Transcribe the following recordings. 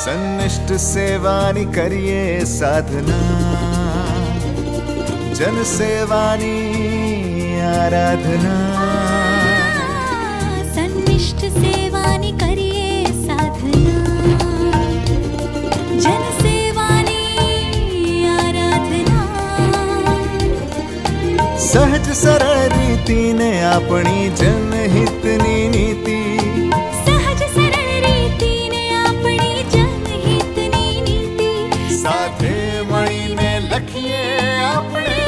સન્નિષ્ઠ સેવાની કરીએ સાધના, જન સેવાની આરાધના. સન્નિષ્ઠ સેવાની કરીએ સાધના, જન સેવાની આરાધના. સહજ સરળ રીતિને આપણી જનહિતની નીતિ, સાથે મળીને લખીએ આપણે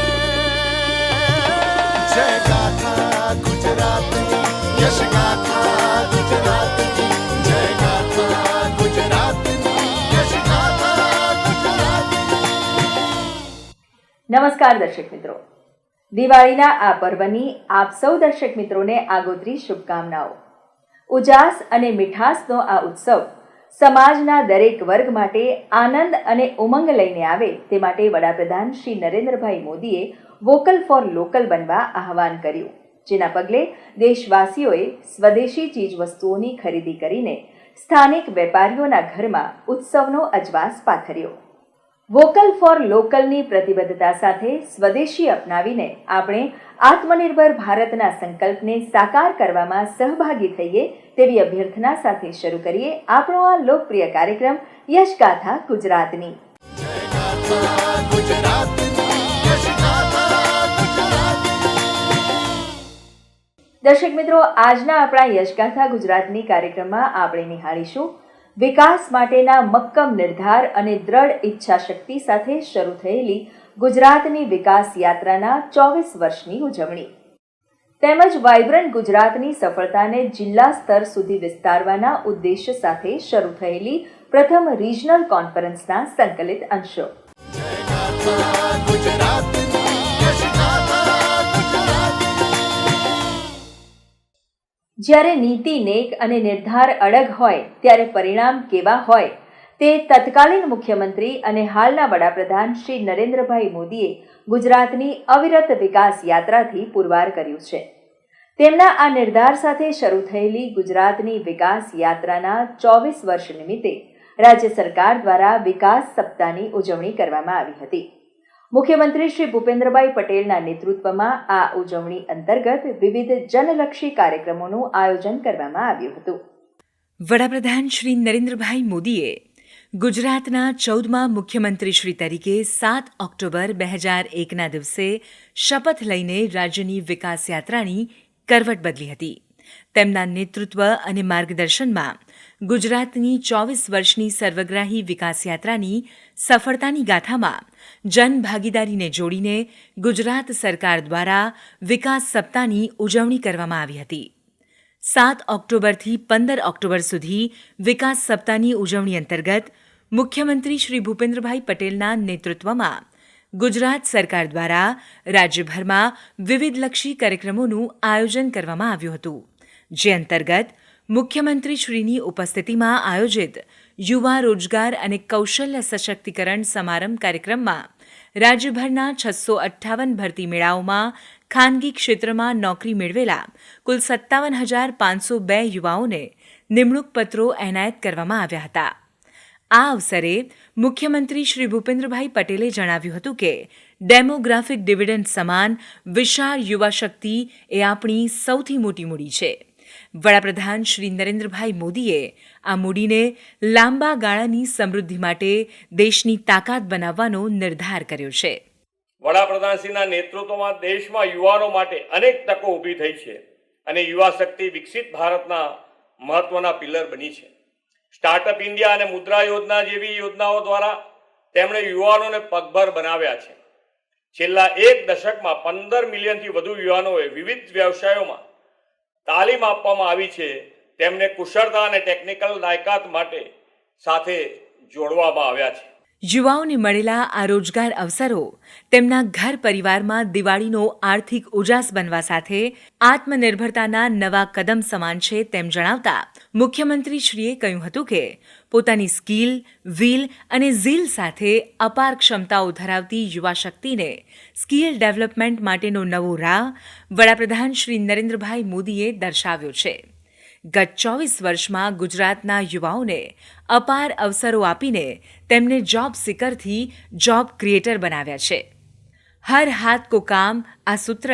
જય ગાથા ગુજરાતની, યશ ગાથા ગુજરાતની, જય ગાથા ગુજરાતની, યશ ગાથા ગુજરાતની. નમસ્કાર દર્શક મિત્રો, દિવાળીના આ પર્વની આપ સૌ દર્શક મિત્રોને આગોતરી શુભકામનાઓ. ઉજાસ અને મીઠાસનો આ ઉત્સવ સમાજના દરેક વર્ગ માટે આનંદ અને ઉમંગ લઈને આવે તે માટે વડાપ્રધાન શ્રી નરેન્દ્રભાઈ મોદીએ વોકલ ફોર લોકલ બનવા આહવાન કર્યું, જેના પગલે દેશવાસીઓએ સ્વદેશી ચીજવસ્તુઓની ખરીદી કરીને સ્થાનિક વેપારીઓના ઘરમાં ઉત્સવનો અજવાસ પાથર્યો. વોકલ ફોર લોકલની પ્રતિબદ્ધતા સાથે સ્વદેશી અપનાવીને આપણે આત્મનિર્ભર ભારતના સંકલ્પને સાકાર કરવામાં સહભાગી થઈએ તેવી અભ્યર્થના સાથે શરૂ કરીએ આપણો આ લોકપ્રિય કાર્યક્રમ યશગાથા ગુજરાતની. દર્શક મિત્રો, આજના આપણા યશગાથા ગુજરાતની કાર્યક્રમમાં આપણે નિહાળીશું વિકાસ માટેના મક્કમ નિર્ધાર અને દ્રઢ ઈચ્છાશક્તિ સાથે શરૂ થયેલી ગુજરાતની વિકાસ યાત્રાના 24 વર્ષની ઉજવણી તેમજ વાઇબ્રન્ટ ગુજરાતની સફળતાને જિલ્લા સ્તર સુધી વિસ્તારવાના ઉદ્દેશ્ય સાથે શરૂ થયેલી પ્રથમ રિજનલ કોન્ફરન્સના સંકલિત અંશો. જ્યારે નીતિ નેક અને નિર્ધાર અડગ હોય ત્યારે પરિણામ કેવા હોય તે તત્કાલીન મુખ્યમંત્રી અને હાલના વડાપ્રધાન શ્રી નરેન્દ્રભાઈ મોદીએ ગુજરાતની અવિરત વિકાસ યાત્રાથી પુરવાર કર્યું છે. તેમના આ નિર્ધાર સાથે શરૂ થયેલી ગુજરાતની વિકાસ યાત્રાના 24 વર્ષ નિમિત્તે રાજ્ય સરકાર દ્વારા વિકાસ સપ્તાહની ઉજવણી કરવામાં આવી હતી. મુખ્યમંત્રી શ્રી ભૂપેન્દ્રભાઈ પટેલના નેતૃત્વમાં આ ઉજવણી અંતર્ગત વિવિધ જનલક્ષી કાર્યક્રમોનું આયોજન કરવામાં આવ્યું હતું. વડાપ્રધાન શ્રી નરેન્દ્રભાઈ મોદીએ ગુજરાતના 14મા મુખ્યમંત્રીશ્રી તરીકે 7 ઓક્ટોબર 2001ના દિવસે શપથ લઈને રાજ્યની વિકાસ યાત્રાની કરવટ બદલી હતી. તેમના નેતૃત્વ અને માર્ગદર્શનમાં ગુજરાતની 24 વર્ષની સર્વગ્રાહી વિકાસ યાત્રાની સફળતાની ગાથામાં જનભાગીદારીને જોડીને ગુજરાત સરકાર દ્વારા વિકાસ સપ્તાહની ઉજવણી કરવામાં આવી હતી. 7 ઓક્ટોબરથી 15 ઓક્ટોબર સુધી વિકાસ સપ્તાહની ઉજવણી અંતર્ગત મુખ્યમંત્રી શ્રી ભૂપેન્દ્રભાઈ પટેલના નેતૃત્વમાં ગુજરાત સરકાર દ્વારા રાજ્યભરમાં વિવિધલક્ષી કાર્યક્રમોનું આયોજન કરવામાં આવ્યું હતું, જે અંતર્ગત મુખ્યમંત્રીશ્રીની ઉપસ્થિતિમાં આયોજિત યુવા રોજગાર અને કૌશલ્ય સશક્તિકરણ સમારંભ કાર્યક્રમમાં રાજ્યભરના 658 ભરતી મેળાઓમાં ખાનગી ક્ષેત્રમાં નોકરી મેળવેલા કુલ 57,502 યુવાઓને નિમણૂક પત્રો એનાયત કરવામાં આવ્યા હતા. આ અવસરે મુખ્યમંત્રી શ્રી ભૂપેન્દ્રભાઈ પટેલે જણાવ્યું હતું કે ડેમોગ્રાફિક ડિવિડન્ડ સમાન વિશાળ યુવા શક્તિ એ આપણી સૌથી મોટી મૂડી છે. વડાપ્રધાન શ્રી નરેન્દ્રભાઈ મોદીએ આ મૂડીને લાંબા ગાળાની સમૃદ્ધિ માટે દેશની તાકાત બનાવવાનો નિર્ધાર કર્યો છે. વડાપ્રધાનશ્રીના નેતૃત્વમાં દેશમાં યુવાનો માટે અનેક તકો ઊભી થઈ છે અને યુવા શક્તિ વિકસિત ભારતના મહત્વના પિલર બની છે. સ્ટાર્ટઅપ ઇન્ડિયા અને મુદ્રા યોજના જેવી યોજનાઓ દ્વારા તેમણે યુવાનોને પગભર બનાવ્યા છે. છેલ્લા એક દશકમાં 15 મિલિયનથી વધુ યુવાનોએ વિવિધ વ્યવસાયોમાં તાલીમ આપવામાં આવી છે. તેમને કુશળતા અને ટેકનિકલ લાયકાત માટે સાથે જોડવામાં આવ્યા છે. યુવાઓને મળેલા આ રોજગાર અવસરો તેમના ઘર પરિવારમાં દિવાળીનો આર્થિક ઉજાસ બનવા સાથે આત્મનિર્ભરતાના નવા કદમ સમાન છે તેમ જણાવતા મુખ્યમંત્રીશ્રીએ કહ્યું હતું કે પોતાની સ્કિલ, વિલ અને ઝીલ સાથે અપાર ક્ષમતાઓ ધરાવતી યુવા શક્તિને સ્કિલ ડેવલપમેન્ટ માટેનો નવો રાહ વડાપ્રધાન શ્રી નરેન્દ્રભાઈ મોદીએ દર્શાવ્યો છે. ગત 24 વર્ષમાં ગુજરાતના યુવાઓને અપાર અવસરો આપીને તેમને જોબ સિકરથી જોબ ક્રિએટર બનાવ્યા છે. હર હાથ કો કામ આ સૂત્ર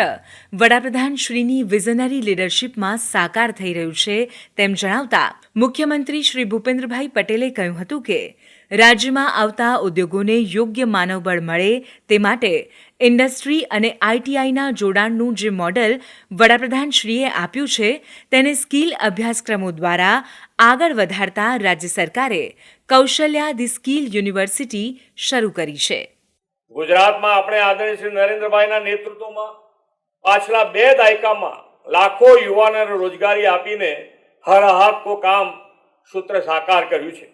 વડાપ્રધાન શ્રીની વિઝનરી લીડરશિપમાં સાકાર થઈ રહ્યું છે તેમ જણાવતા મુખ્યમંત્રી શ્રી ભૂપેન્દ્રભાઈ પટેલે કહ્યું હતું કે રાજ્યમાં આવતા ઉદ્યોગોને યોગ્ય માનવબળ મળે તે માટે ઇન્ડસ્ટ્રી અને આઈટીઆઈના જોડાણનું જે મોડેલ વડાપ્રધાનશ્રીએ આપ્યું છે તેને સ્કિલ અભ્યાસક્રમો દ્વારા આગળ વધારતા રાજ્ય સરકારે કૌશલ્યા ધી સ્કિલ યુનિવર્સિટી શરૂ કરી છે. ગુજરાતમાં આપણે આદરણીય શ્રી નરેન્દ્રભાઈના નેતૃત્વમાં પાછલા 2 દાયકામાં લાખો યુવાનોને રોજગારી આપીને હર હાથ કો કામ સૂત્ર સાકાર કર્યું છે.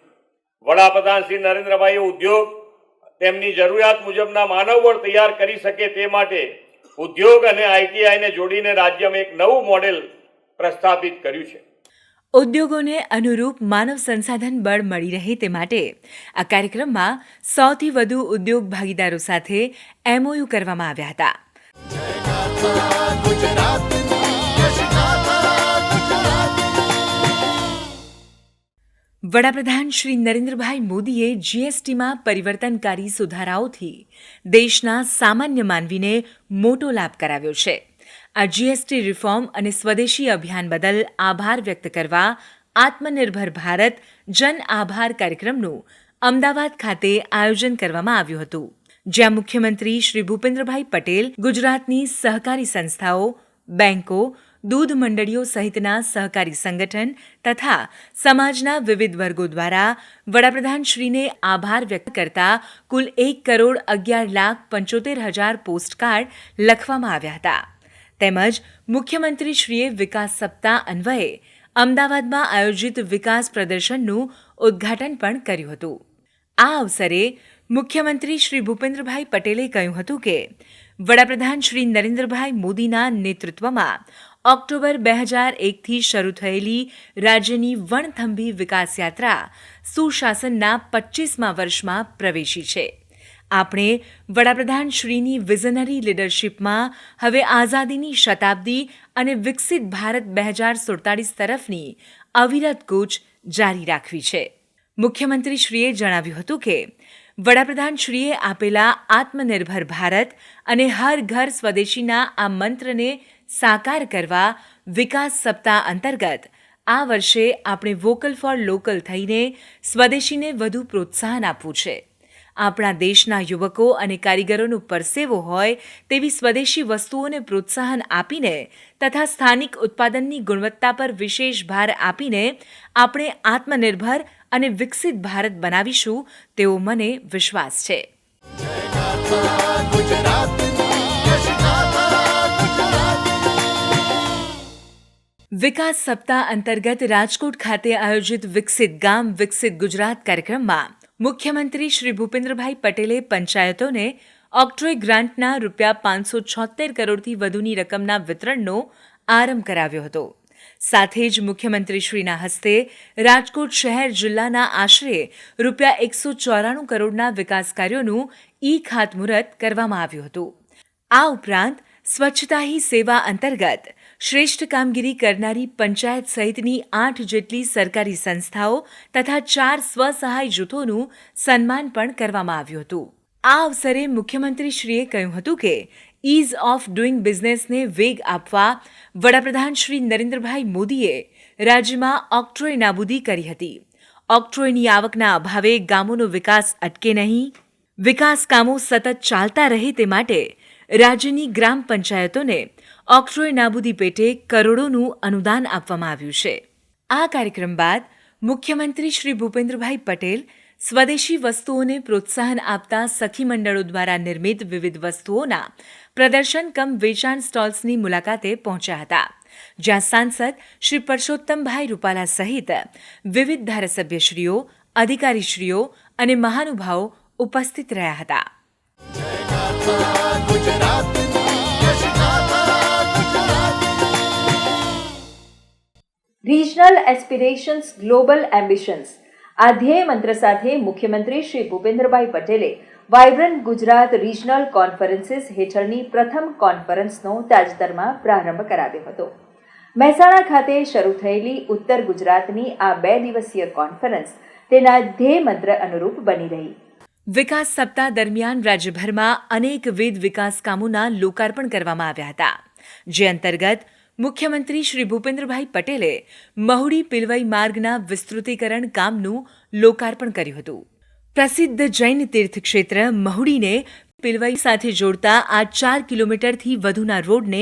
વડાપ્રધાન શ્રી નરેન્દ્રભાઈએ ઉદ્યોગ તેમની જરૂરિયાત મુજબના માનવબળ તૈયાર કરી શકે તે માટે ઉદ્યોગ અને આઈટીઆઈને જોડીને રાજ્યમાં એક નવું મોડેલ પ્રસ્થાપિત કર્યું છે. ઉદ્યોગોને અનુરૂપ માનવ સંસાધન બળ મળી રહે તે માટે આ કાર્યક્રમમાં 100થી વધુ ઉદ્યોગ ભાગીદારો સાથે MOU કરવામાં આવ્યા હતા. ગાથા ગુજરાતની યશ ગાથા ગુજરાતની. વડાપ્રધાન શ્રી નરેન્દ્રભાઈ મોદીએ જીએસટીમાં પરિવર્તનકારી સુધારાઓથી દેશના સામાન્ય માનવીને મોટો લાભ કરાવ્યો છે. આ જીએસટી રિફોર્મ અને સ્વદેશી અભિયાન બદલ આભાર વ્યક્ત કરવા આત્મનિર્ભર ભારત જન આભાર કાર્યક્રમનું અમદાવાદ ખાતે આયોજન કરવામાં આવ્યું હતું, જ્યાં મુખ્યમંત્રી શ્રી ભૂપેન્દ્રભાઈ પટેલ ગુજરાતની સહકારી સંસ્થાઓ, બેંકો, દૂધ મંડળીઓ સહિતના સહકારી સંગઠન તથા સમાજના વિવિધ વર્ગો દ્વારા વડાપ્રધાનશ્રીને આભાર વ્યક્ત કરતા કુલ 1,11,75,000 પોસ્ટકાર્ડ લખવામાં આવ્યા હતા. તેમજ મુખ્યમંત્રીશ્રીએ વિકાસ સપ્તાહ અન્વયે અમદાવાદમાં આયોજિત વિકાસ પ્રદર્શનનું ઉદ્ઘાટન પણ કર્યું હતું. આ અવસરે મુખ્યમંત્રી શ્રી ભૂપેન્દ્રભાઈ પટેલે કહ્યું હતું કે વડાપ્રધાન શ્રી નરેન્દ્રભાઈ મોદીના નેતૃત્વમાં ઓક્ટોબર 2001થી શરૂ થયેલી રાજ્યની વણથંભી વિકાસ યાત્રા સુશાસનના 25મા વર્ષમાં પ્રવેશી છે. આપણે વડાપ્રધાન શ્રીની વિઝનરી લીડરશિપમાં હવે આઝાદીની શતાબ્દી અને વિકસિત ભારત 2047 તરફની અવિરત કૂચ જારી રાખવી છે. મુખ્યમંત્રીશ્રીએ જણાવ્યું હતું કે વડાપ્રધાનશ્રીએ આપેલા આત્મનિર્ભર ભારત અને હર ઘર સ્વદેશીના આ મંત્રને સાકાર કરવા વિકાસ સપ્તાહ અંતર્ગત આ વર્ષે આપણે વોકલ ફોર લોકલ થઈને સ્વદેશીને વધુ પ્રોત્સાહન આપવું છે. આપણા દેશના યુવકો અને કારીગરોનો પરસેવો હોય તેવી સ્વદેશી વસ્તુઓને પ્રોત્સાહન આપીને તથા સ્થાનિક ઉત્પાદનની ગુણવત્તા પર વિશેષ ભાર આપીને આપણે આત્મનિર્ભર અને વિકસિત ભારત બનાવીશું તેવો મને વિશ્વાસ છે. ગાથા ગુજરાતની યશ ગાથા ગુજરાતની. વિકાસ સપ્તાહ અંતર્ગત રાજકોટ ખાતે આયોજિત વિકસિત ગામ વિકસિત ગુજરાત કાર્યક્રમમાં મુખ્યમંત્રી શ્રી ભૂપેન્દ્રભાઈ પટેલે પંચાયતોને ઓક્ટ્રોય ગ્રાન્ટના ₹576 કરોડથી વધુની રકમના વિતરણનો આરંભ કરાવ્યો હતો. સાથે જ મુખ્યમંત્રીશ્રીના હસ્તે રાજકોટ શહેર જિલ્લાના આશરે ₹194 કરોડના વિકાસ કાર્યોનું ખાતમુહૂર્ત કરવામાં આવ્યું હતું. આ ઉપરાંત સ્વચ્છતા હી સેવા અંતર્ગત શ્રેષ્ઠ કામગીરી કરનારી પંચાયત સહિતની 8 જેટલી સરકારી સંસ્થાઓ તથા 4 સ્વસહાય જૂથોનું સન્માન પણ કરવામાં આવ્યું હતું. આ અવસરે મુખ્યમંત્રીશ્રીએ કહ્યું હતું કે ઇઝ ઓફ ડુઇંગ બિઝનેસને વેગ આપવા વડાપ્રધાન શ્રી નરેન્દ્રભાઈ મોદીએ રાજ્યમાં ઓક્ટ્રોય નાબૂદી કરી હતી. ઓક્ટ્રોયની આવકના અભાવે ગામોનો વિકાસ અટકે નહીં, વિકાસ કામો સતત ચાલતા રહે તે માટે રાજ્યની ગ્રામ પંચાયતોને ઓક્ટ્રોય નાબૂદી પેટે કરોડોનું અનુદાન આપવામાં આવ્યું છે. આ કાર્યક્રમ બાદ મુખ્યમંત્રી શ્રી ભૂપેન્દ્રભાઈ પટેલ સ્વદેશી વસ્તુઓને પ્રોત્સાહન આપતા સખી મંડળો દ્વારા નિર્મિત વિવિધ વસ્તુઓના પ્રદર્શન કમ વેચાણ સ્ટોલ્સની મુલાકાતે પહોંચ્યા હતા, જ્યાં સાંસદ શ્રી પરસોત્તમભાઈ રૂપાલા સહિત વિવિધ ધારાસભ્યશ્રીઓ, અધિકારીશ્રીઓ અને મહાનુભાવો ઉપસ્થિત રહ્યા હતા. રિજનલ એસ્પિરેશન્સ ગ્લોબલ એમ્બિશન્સ આ ધ્યેય મંત્ર સાથે મુખ્યમંત્રી શ્રી ભૂપેન્દ્રભાઈ પટેલે વાઇબ્રન્ટ ગુજરાત રિજનલ કોન્ફરન્સીસ હેઠળની પ્રથમ કોન્ફરન્સનો તાજેતરમાં પ્રારંભ કરાવ્યો હતો. મહેસાણા ખાતે શરૂ થયેલી ઉત્તર ગુજરાતની આ 2 દિવસીય કોન્ફરન્સ તેના ધ્યેય મંત્ર અનુરૂપ બની રહી. વિકાસ સપ્તાહ દરમિયાન રાજ્યભરમાં અનેકવિધ વિકાસ કામોના લોકાર્પણ કરવામાં આવ્યા હતા, જે અંતર્ગત મુખ્યમંત્રી શ્રી ભૂપેન્દ્રભાઈ પટેલે મહુડી પિલવઈ માર્ગના વિસ્તૃતીકરણ કામનું લોકાર્પણ કર્યું હતું. પ્રસિદ્ધ જૈન તીર્થક્ષેત્ર મહુડીને પિલવઈ સાથે જોડતા આ 4 કિલોમીટરથી વધુના રોડને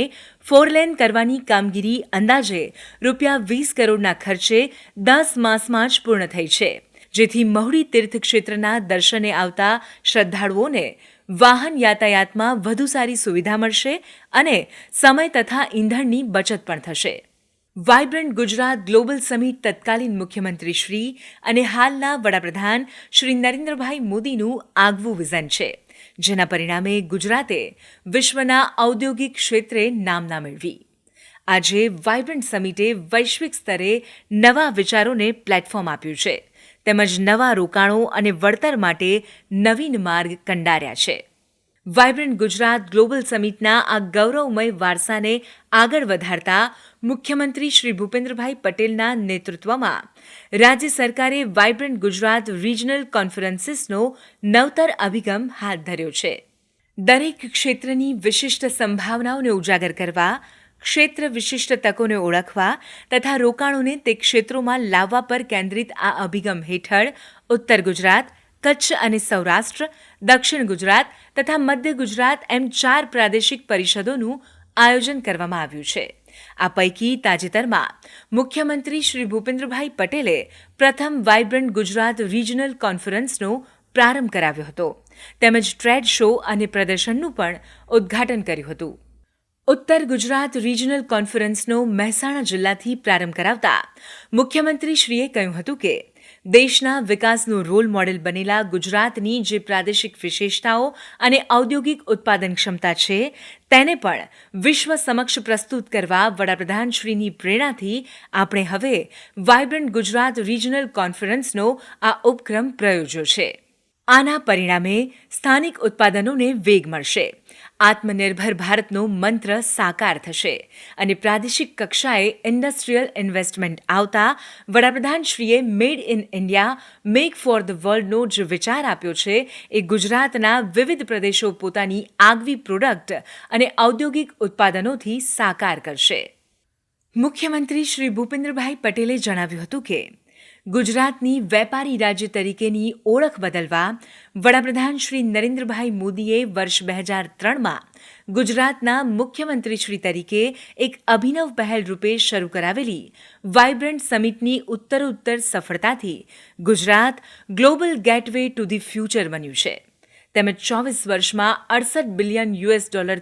4 લેન કરવાની કામગીરી અંદાજે ₹20 કરોડના ખર્ચે 10 માસમાં જ પૂર્ણ થઈ છે, જેથી મહુડી તીર્થક્ષેત્રના દર્શને આવતા શ્રદ્ધાળુઓને વાહન યાતાયાતમાં વધુ સારી સુવિધા મળશે અને સમય તથા ઈંધણની બચત પણ થશે. વાઇબ્રન્ટ ગુજરાત ગ્લોબલ સમિટ તત્કાલીન મુખ્યમંત્રી શ્રી અને હાલના વડાપ્રધાન શ્રી નરેન્દ્રભાઈ મોદીનું આગવું વિઝન છે, જેના પરિણામે ગુજરાતે વિશ્વના ઔદ્યોગિક ક્ષેત્રે નામના મેળવી. આજે વાઇબ્રન્ટ સમિટે વૈશ્વિક સ્તરે નવા વિચારોને પ્લેટફોર્મ આપ્યું છે, તેમજ નવા રોકાણો અને વળતર માટે નવીન માર્ગ કંડાર્યા છે. વાઇબ્રન્ટ ગુજરાત ગ્લોબલ સમિટના આ ગૌરવમય વારસાને આગળ વધારતા મુખ્યમંત્રી શ્રી ભૂપેન્દ્રભાઈ પટેલના નેતૃત્વમાં રાજ્ય સરકારે વાઇબ્રન્ટ ગુજરાત રિજનલ કોન્ફરન્સીસનો નવતર અભિગમ હાથ ધર્યો છે. દરેક ક્ષેત્રની વિશિષ્ટ સંભાવનાઓને ઉજાગર કરવા, ક્ષેત્ર વિશિષ્ટ તકોને ઓળખવા તથા રોકાણોને તે ક્ષેત્રોમાં લાવવા પર કેન્દ્રિત આ અભિગમ હેઠળ ઉત્તર ગુજરાત, કચ્છ અને સૌરાષ્ટ્ર, દક્ષિણ ગુજરાત તથા મધ્ય ગુજરાત એમ 4 પ્રાદેશિક પરિષદોનું આયોજન કરવામાં આવ્યું છે. આ પૈકી તાજેતરમાં મુખ્યમંત્રી શ્રી ભૂપેન્દ્રભાઈ પટેલે પ્રથમ વાઇબ્રન્ટ ગુજરાત રિજનલ કોન્ફરન્સનો પ્રારંભ કરાવ્યો હતો, તેમજ ટ્રેડ શો અને પ્રદર્શનનું પણ ઉદ્ઘાટન કર્યું હતું. ઉત્તર ગુજરાત રિજનલ કોન્ફરન્સનો મહેસાણા જિલ્લાથી પ્રારંભ કરાવતા મુખ્યમંત્રીશ્રીએ કહ્યું હતું કે દેશના વિકાસનું રોલ મોડેલ બનેલા ગુજરાતની જે પ્રાદેશિક વિશેષતાઓ અને ઔદ્યોગિક ઉત્પાદન ક્ષમતા છે, તેને પણ વિશ્વ સમક્ષ પ્રસ્તુત કરવા વડાપ્રધાનશ્રીની પ્રેરણાથી આપણે હવે વાઇબ્રન્ટ ગુજરાત રિજનલ કોન્ફરન્સનો આ ઉપક્રમ પ્રયોજ્યો છે. આના પરિણામે સ્થાનિક ઉત્પાદનોને વેગ મળશે, આત્મનિર્ભર ભારતનો મંત્ર સાકાર થશે અને પ્રાદેશિક કક્ષાએ ઇન્ડસ્ટ્રીયલ ઇન્વેસ્ટમેન્ટ આવતા વડાપ્રધાનશ્રીએ made in India, make for the વર્લ્ડનો જે વિચાર આપ્યો છે, એ ગુજરાતના વિવિધ પ્રદેશો પોતાની આગવી પ્રોડક્ટ અને ઔદ્યોગિક ઉત્પાદનોથી સાકાર કરશે. મુખ્યમંત્રી શ્રી ભૂપેન્દ્રભાઈ પટેલે જણાવ્યું હતું કે ગુજરાતની વેપારી રાજ્ય તરીકેની ઓળખ બદલવા વડાપ્રધાન શ્રી નરેન્દ્રભાઈ મોદીએ વર્ષ 2003માં ગુજરાતના મુખ્યમંત્રીશ્રી તરીકે એક અભિનવ પહેલ રૂપે શરૂ કરાવેલી વાઇબ્રન્ટ સમિટની ઉત્તરોત્તર સફળતાથી Gujarat global gateway to the future બન્યું છે, તેમજ 24 વર્ષમાં $68 બિલિયન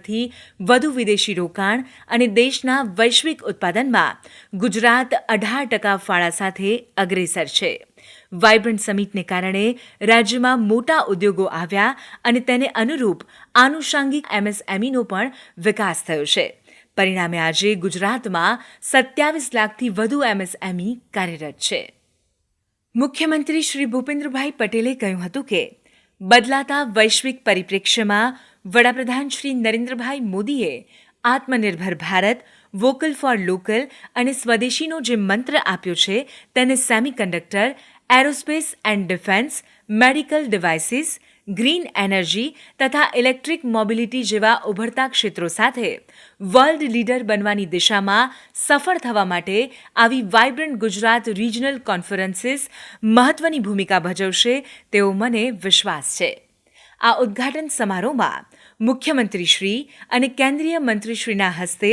થી વધુ વિદેશી રોકાણ અને દેશના વૈશ્વિક ઉત્પાદનમાં ગુજરાત 18% ફાળા સાથે અગ્રેસર છે. વાઇબ્રન્ટ સમિટને કારણે રાજ્યમાં મોટા ઉદ્યોગો આવ્યા અને તેને અનુરૂપ આનુષાંગિક MSMEનો પણ વિકાસ થયો છે. પરિણામે આજે ગુજરાતમાં 27 લાખથી વધુ MSME કાર્યરત છે. મુખ્યમંત્રી શ્રી ભૂપેન્દ્રભાઈ પટેલે કહ્યું હતું કે બદલાતા વૈશ્વિક પરિપ્રેક્ષ્યમાં વડાપ્રધાન શ્રી નરેન્દ્રભાઈ મોદીએ આત્મનિર્ભર ભારત, વોકલ ફોર લોકલ અને સ્વદેશીનો જે મંત્ર આપ્યો છે, તેને semiconductor, aerospace and defence, medical devices, green energy તથા ઇલેક્ટ્રિક મોબિલિટી જેવા ઉભરતા ક્ષેત્રો સાથે વર્લ્ડ લીડર બનવાની દિશામાં સફળ થવા માટે આવી વાઇબ્રન્ટ ગુજરાત રિજનલ કોન્ફરન્સીસ મહત્વની ભૂમિકા ભજવશે તેવો મને વિશ્વાસ છે. આ ઉદ્ઘાટન સમારોહમાં મુખ્યમંત્રીશ્રી અને કેન્દ્રીય મંત્રીશ્રીના હસ્તે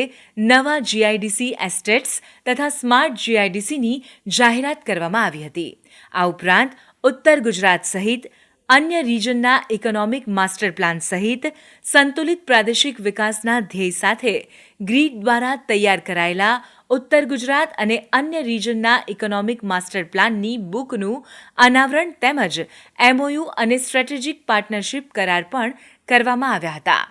નવા GIDC એસ્ટેટ્સ તથા સ્માર્ટ GIDCની જાહેરાત કરવામાં આવી હતી. આ ઉપરાંત ઉત્તર ગુજરાત સહિત અન્ય રિજનના ઇકોનોમિક માસ્ટર પ્લાન સહિત સંતુલિત પ્રાદેશિક વિકાસના ધ્યેય સાથે ગ્રીડ દ્વારા તૈયાર કરાયેલા ઉત્તર ગુજરાત અને અન્ય રિજનના ઇકોનોમિક માસ્ટર પ્લાનની બુકનું અનાવરણ તેમજ MOU અને સ્ટ્રેટેજિક પાર્ટનરશિપ કરાર પણ કરવામાં આવ્યા હતા.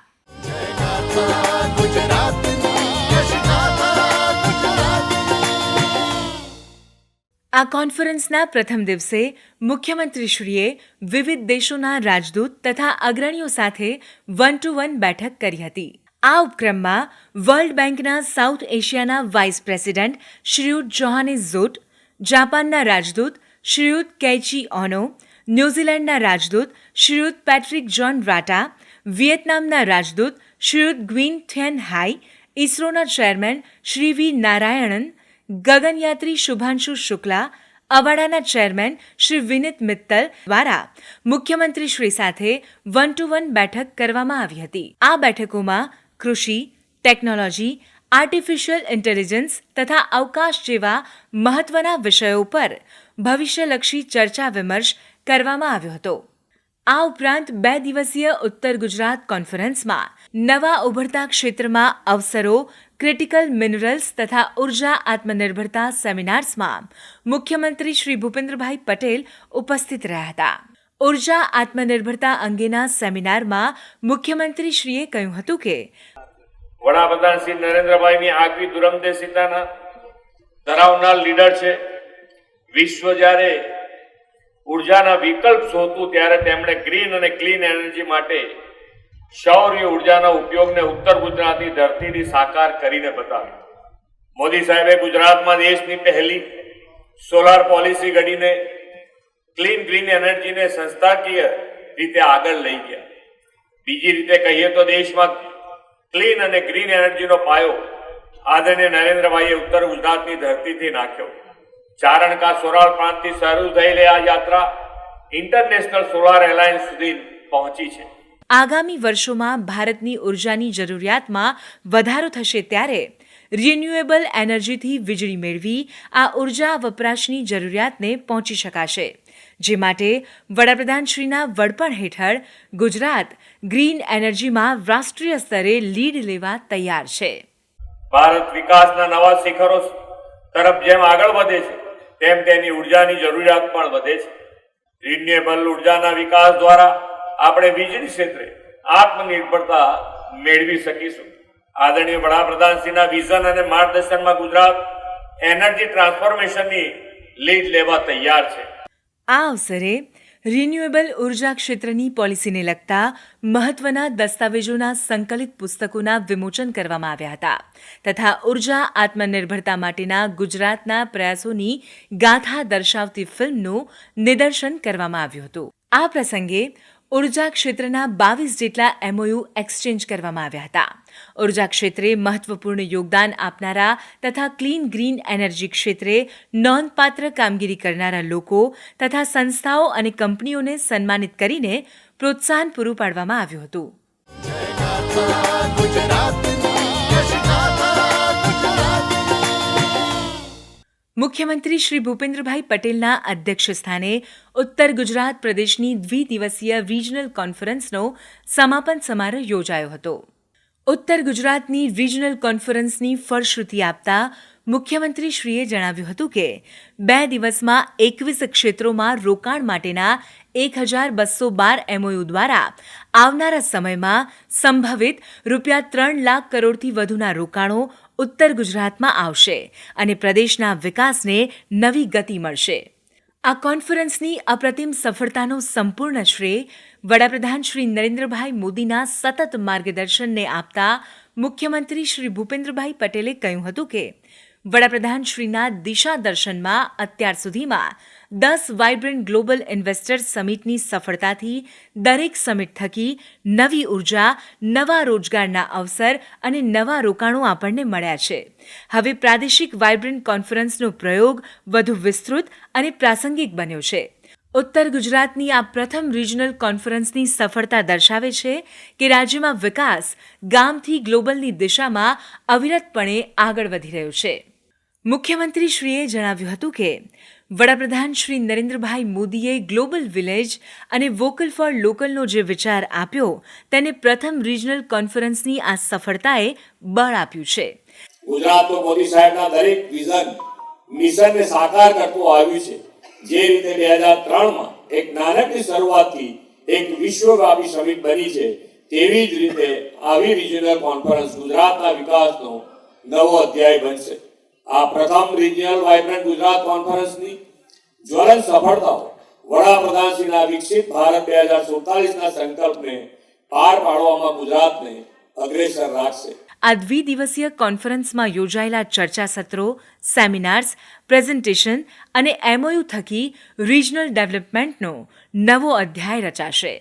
આ કોન્ફરન્સના પ્રથમ દિવસે મુખ્યમંત્રીશ્રીએ વિવિધ દેશોના રાજદૂત તથા અગ્રણીઓ સાથે 1-to-1 બેઠક કરી હતી. આ ઉપક્રમમાં વર્લ્ડ બેંકના સાઉથ એશિયાના વાઇસ પ્રેસિડેન્ટ શ્રીયુત જોહાનિસ ઝોટ, જાપાનના રાજદૂત શ્રીયુત કેઇચી ઓનો, ન્યૂઝીલેન્ડના રાજદૂત શ્રીયુત પેટ્રિક જોન રાટા, વિયેતનામના રાજદૂત શ્રીયુત ગ્વિન થેન હાઈ, ઇસરોના ચેરમેન શ્રી વી નારાયણન, ગગનયાત્રી શુભાંશુ શુક્લા, અવાડાના ચેરમેન શ્રી વિનિત મિત્તલ દ્વારા મુખ્યમંત્રી શ્રી સાથે 1-to-1 બેઠક કરવામાં આવી હતી. આ બેઠકોમાં કૃષિ, ટેકનોલોજી, આર્ટિફિશિયલ ઇન્ટેલિજન્સ તથા અવકાશ જેવા મહત્વના વિષયો પર ભવિષ્યલક્ષી ચર્ચા વિમર્શ કરવામાં આવ્યો હતો. આ ઉપરાંત 2 દિવસીય ઉત્તર ગુજરાત કોન્ફરન્સમાં નવા ઉભરતા ક્ષેત્રમાં અવસરો, ક્રિટિકલ મિનરલ્સ તથા ઉર્જા આત્મનિર્ભરતા સેમિનાર્સમાં મુખ્યમંત્રી શ્રી ભૂપેન્દ્રભાઈ પટેલ ઉપસ્થિત રહ્યા હતા. ઉર્જા આત્મનિર્ભરતા અંગેના સેમિનારમાં મુખ્યમંત્રીશ્રીએ કહ્યું હતું કે વડાપ્રધાન શ્રી નરેન્દ્રભાઈની આગવી દૂરંદેશિતાના ધરાવનાર લીડર છે. વિશ્વ જ્યારે ઉર્જાના વિકલ્પ શોધતું ત્યારે તેમણે ગ્રીન અને ક્લીન એનર્જી માટે સૌર ઉર્જાના ઉપયોગને ઉત્તર ગુજરાતની ધરતીથી સાકાર કરીને બતાવ્યો. મોદી સાહેબે ગુજરાતમાં દેશની પહેલી સોલાર પોલિસી ઘડીને ક્લીન ગ્રીન એનર્જીને સંસ્થાકીય રીતે આગળ લઈ ગયા. બીજી રીતે કહીએ તો દેશમાં ક્લીન અને ગ્રીન એનર્જીનો પાયો આદરણીય નરેન્દ્રભાઈએ ઉત્તર ગુજરાતની ધરતીથી નાખ્યો. ચારણ કા સોરાળ પ્રાંતથી શરૂ થયેલી આ યાત્રા ઇન્ટરનેશનલ સોલાર એલાયન્સ સુધી પહોંચી છે. આગામી વર્ષોમાં ભારતની ઉર્જાની જરૂરિયાતમાં વધારો થશે ત્યારે રિન્યુએબલ એનર્જીથી વીજળી મેળવી આ ઉર્જા વપરાશની જરૂરિયાતને પહોંચી શકાશે. જે માટે વડાપ્રધાનશ્રીના વડપણ હેઠળ ગુજરાત ગ્રીન એનર્જીમાં રાષ્ટ્રીય સ્તરે લીડ લેવા તૈયાર છે. ભારત વિકાસના નવા શિખરો તરફ જેમ આગળ વધે છે તેમ તેની ઉર્જાની જરૂરિયાત પણ વધે છે. રિન્યુએબલ ઉર્જાના વિકાસ દ્વારા આપણે વીજળી ક્ષેત્રે આત્મનિર્ભરતા મેળવી શકીશું. આદરણીય વડાપ્રધાનશ્રીના વિઝન અને માર્ગદર્શનમાં ગુજરાત એનર્જી ટ્રાન્સફોર્મેશનની લીડ લેવા તૈયાર છે. આ અવસરે રિન્યુએબલ ઉર્જા ક્ષેત્રની પોલિસીને લગતા મહત્વના દસ્તાવેજોના સંકલિત પુસ્તકોના વિમોચન કરવામાં આવ્યા હતા તથા ઉર્જા આત્મનિર્ભરતા માટેના ગુજરાતના પ્રયાસોની ગાથા દર્શાવતી ફિલ્મનું નિદર્શન કરવામાં આવ્યું હતું. આ પ્રસંગે ઉર્જા ક્ષેત્રના 22 જેટલા MOU એક્સચેન્જ કરવામાં આવ્યા હતા. ઉર્જા ક્ષેત્રે મહત્વપૂર્ણ યોગદાન આપનારા તથા ક્લીન ગ્રીન એનર્જી ક્ષેત્રે નોંધપાત્ર કામગીરી કરનારા લોકો તથા સંસ્થાઓ અને કંપનીઓને સન્માનિત કરીને પ્રોત્સાહન પૂરું પાડવામાં આવ્યું હતું. મુખ્યમંત્રી શ્રી ભૂપેન્દ્રભાઈ પટેલના અધ્યક્ષસ્થાને ઉત્તર ગુજરાત પ્રદેશની દ્વિદિવસીય રિજનલ કોન્ફરન્સનો સમાપન સમારોહ યોજાયો હતો. ઉત્તર ગુજરાતની રિજનલ કોન્ફરન્સની ફળશ્રુતિ આપતા મુખ્યમંત્રીશ્રીએ જણાવ્યું હતું કે 2 દિવસમાં 21 ક્ષેત્રોમાં રોકાણ માટેના 1212 MOU દ્વારા આવનારા સમયમાં સંભવિત ₹3 લાખ કરોડથી વધુના રોકાણો ઉત્તર ગુજરાતમાં આવશે અને પ્રદેશના વિકાસને નવી ગતિ મળશે. આ કોન્ફરન્સની અપ્રતિમ સફળતાનો સંપૂર્ણ શ્રેય વડાપ્રધાન શ્રી નરેન્દ્રભાઈ મોદીના સતત માર્ગદર્શનને આપતા મુખ્યમંત્રી શ્રી ભૂપેન્દ્રભાઈ પટેલે કહ્યું હતું કે વડાપ્રધાન શ્રીના દિશા દર્શનમાં અત્યાર સુધીમાં 10 વાઇબ્રન્ટ ગ્લોબલ ઇન્વેસ્ટર્સ સમિટની સફળતાથી દરેક સમિટ થકી નવી ઉર્જા, નવા રોજગારના અવસર અને નવા રોકાણો આપણને મળ્યા છે. હવે પ્રાદેશિક વાઇબ્રન્ટ કોન્ફરન્સનો પ્રયોગ વધુ વિસ્તૃત અને પ્રાસંગિક બન્યો છે. ઉત્તર ગુજરાતની આ પ્રથમ રિજનલ કોન્ફરન્સની સફળતા દર્શાવે છે કે રાજ્યમાં વિકાસ ગામથી ગ્લોબલની દિશામાં અવિરતપણે આગળ વધી રહ્યો છે. મુખ્યમંત્રીશ્રીએ જણાવ્યું હતું કે વડાપ્રધાન શ્રી નરેન્દ્રભાઈ મોદીએ ગ્લોબલ વિલેજ અને વોકલ ફોર લોકલનો જે વિચાર આપ્યો તેને પ્રથમ રિજનલ કોન્ફરન્સની આ સફળતાએ બળ આપ્યું છે. ગુજરાતમાં મોદી સાહેબના દરેક વિઝન મિશનને સાકાર કરતું આવ્યું છે. જે રીતે 2003માં એક નાનકડી શરૂઆતથી એક વિશ્વવ્યાપી સમિટ બની છે તેવી જ રીતે આવી રિજનલ કોન્ફરન્સ ગુજરાતના વિકાસનો નવો અધ્યાય બનશે. આ પ્રથમ રિજનલ વાઇબ્રન્ટ ગુજરાત કોન્ફરન્સની જ્વલંત સફળતાઓ વડાપ્રધાનશ્રીના વિકસિત ભારત 2047ના સંકલ્પને પાર પાડવામાં ગુજરાતને અગ્રેસર રાખશે. આ દ્વિદિવસીય કોન્ફરન્સમાં યોજાયેલા ચર્ચા સત્રો, સેમિનાર્સ, પ્રેઝન્ટેશન અને MOU થકી રિજનલ ડેવલપમેન્ટનો નવો અધ્યાય રચાશે.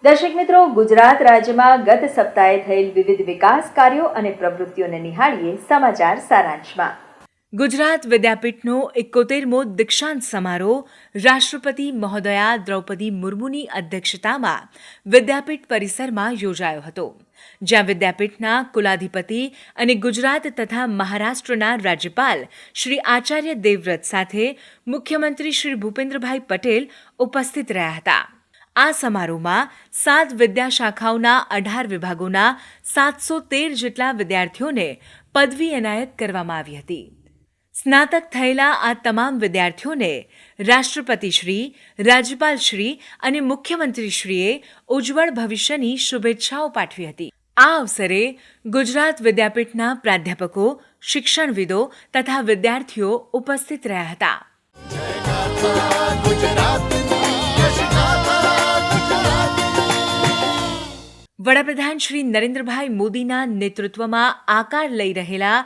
દર્શક મિત્રો, ગુજરાત રાજ્યમાં ગત સપ્તાહે થયેલ વિવિધ વિકાસ કાર્યો અને પ્રવૃત્તિઓને નિહાળીએ સમાચાર સારાંશમાં. ગુજરાત વિદ્યાપીઠનો 71મો દીક્ષાંત સમારોહ રાષ્ટ્રપતિ મહોદયા દ્રૌપદી મુર્મુની અધ્યક્ષતામાં વિદ્યાપીઠ પરિસરમાં યોજાયો હતો, જ્યાં વિદ્યાપીઠના કુલાધિપતિ અને ગુજરાત તથા મહારાષ્ટ્રના રાજ્યપાલ શ્રી આચાર્ય દેવવ્રત સાથે મુખ્યમંત્રી શ્રી ભૂપેન્દ્રભાઈ પટેલ ઉપસ્થિત રહ્યા હતા. આ સમારોહમાં 7 વિદ્યાશાખાઓના 18 વિભાગોના 713 જેટલા વિદ્યાર્થીઓને પદવી એનાયત કરવામાં આવી હતી. સ્નાતક થયેલા આ તમામ વિદ્યાર્થીઓને રાષ્ટ્રપતિશ્રી, રાજ્યપાલશ્રી અને મુખ્યમંત્રીશ્રીએ ઉજ્જવળ ભવિષ્યની શુભેચ્છાઓ પાઠવી હતી. આ અવસરે ગુજરાત વિદ્યાપીઠના પ્રાધ્યાપકો, શિક્ષણવિદો તથા વિદ્યાર્થીઓ ઉપસ્થિત રહ્યા હતા. વડાપ્રધાન શ્રી નરેન્દ્રભાઈ મોદીના નેતૃત્વમાં આકાર લઈ રહેલા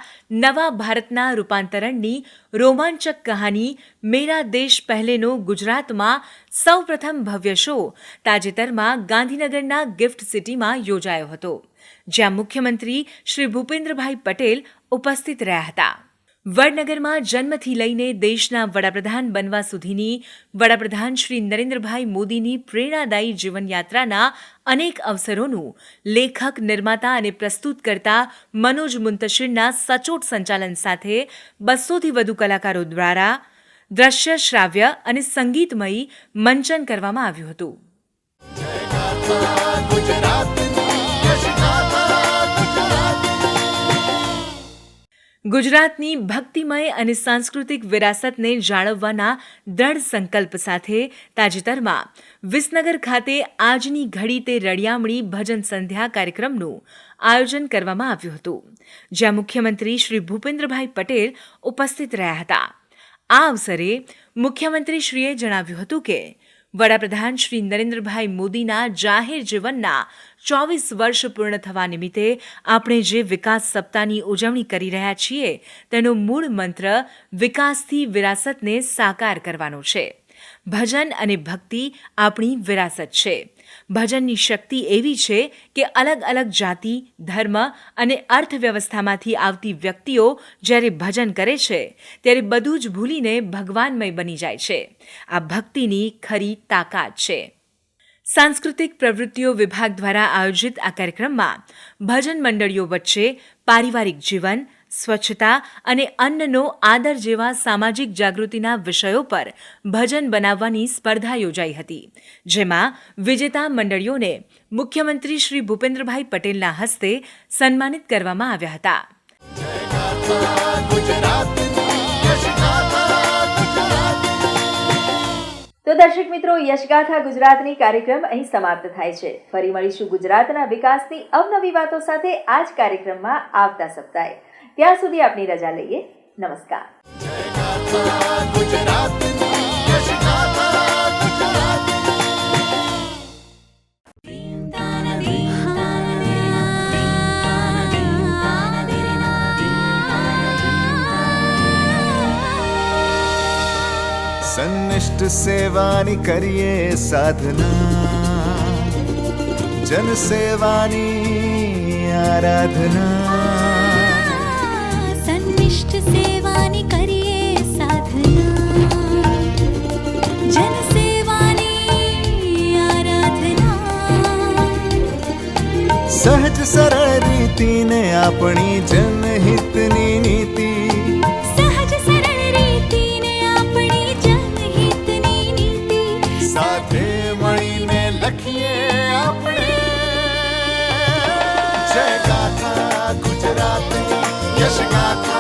નવા ભારતના રૂપાંતરણની રોમાંચક કહાની મેરા દેશ પહેલેનો ગુજરાતમાં સૌપ્રથમ ભવ્ય શો તાજેતરમાં ગાંધીનગરના ગિફ્ટ સિટીમાં યોજાયો હતો, જ્યાં મુખ્યમંત્રી શ્રી ભૂપેન્દ્રભાઈ પટેલ ઉપસ્થિત રહ્યા હતા. વડનગરમાં જન્મથી લઈને દેશના વડાપ્રધાન બનવા સુધીની વડાપ્રધાન શ્રી નરેન્દ્રભાઈ મોદીની પ્રેરણાદાયી જીવનયાત્રાના અનેક અવસરોનું લેખક, નિર્માતા અને પ્રસ્તુત કરતા મનોજ મુંતશિરના સચોટ સંચાલન સાથે 200થી વધુ કલાકારો દ્વારા દ્રશ્ય, શ્રાવ્ય અને સંગીતમયી મંચન કરવામાં આવ્યું હતું. ગુજરાતની ભક્તિમય અને સાંસ્કૃતિક વિરાસતને જાળવવાના દ્રઢ સંકલ્પ સાથે તાજેતરમાં વિસનગર ખાતે આજની ઘડી તે રળિયામણી ભજન સંધ્યા કાર્યક્રમનું આયોજન કરવામાં આવ્યું હતું, જ્યાં મુખ્યમંત્રી શ્રી ભૂપેન્દ્રભાઈ પટેલ ઉપસ્થિત રહ્યા હતા. આ અવસરે મુખ્યમંત્રીશ્રીએ જણાવ્યું હતું કે વડાપ્રધાન શ્રી નરેન્દ્રભાઈ મોદીના જાહેર જીવનના 24 વર્ષ પૂર્ણ થવા નિમિત્તે આપણે જે વિકાસ સપ્તાહની ઉજવણી કરી રહ્યા છીએ તેનો મૂળ મંત્ર વિકાસથી વિરાસતને સાકાર કરવાનો છે. ભજન અને ભક્તિ આપણી વિરાસત છે. ભજનની શક્તિ એવી છે કે અલગ અલગ જાતિ, ધર્મ અને અર્થવ્યવસ્થામાંથી આવતી વ્યક્તિઓ જ્યારે ભજન કરે છે ત્યારે બધું જ ભૂલીને ભગવાનમય બની જાય છે. આ ભક્તિની ખરી તાકાત છે. સાંસ્કૃતિક પ્રવૃત્તિઓ વિભાગ દ્વારા આયોજિત આ કાર્યક્રમમાં ભજન મંડળીઓ વચ્ચે પારિવારિક જીવન, સ્વચ્છતા અને અન્નનો આદર જેવા સામાજિક જાગૃતિના વિષયો પર ભજન બનાવવાની સ્પર્ધા યોજાઈ હતી, જેમાં વિજેતા મંડળીઓને મુખ્યમંત્રી શ્રી ભૂપેન્દ્રભાઈ પટેલના હસ્તે સન્માનિત કરવામાં આવ્યા હતા. તો દર્શક મિત્રો, યશગાથા ગુજરાતની કાર્યક્રમ અહીં સમાપ્ત થાય છે. ફરી મળીશું ગુજરાતના વિકાસની અવનવી વાતો સાથે આ જ કાર્યક્રમમાં આવતા સપ્તાહે. ત્યાં સુધી આપની રજા લઈએ. નમસ્કાર. સન્નિષ્ઠ સેવાની કરીએ સાધના, જન સેવાની આરાધના. સન્નિષ્ઠ સેવાની કરીએ સાધના, જન સેવાની આરાધના. સહજ સરળ રીતિને આપણી જનહિતની નીતિ, સાથે મળીને લખીએ આપણે જય ગાથા ગુજરાતની, યશ ગાથા.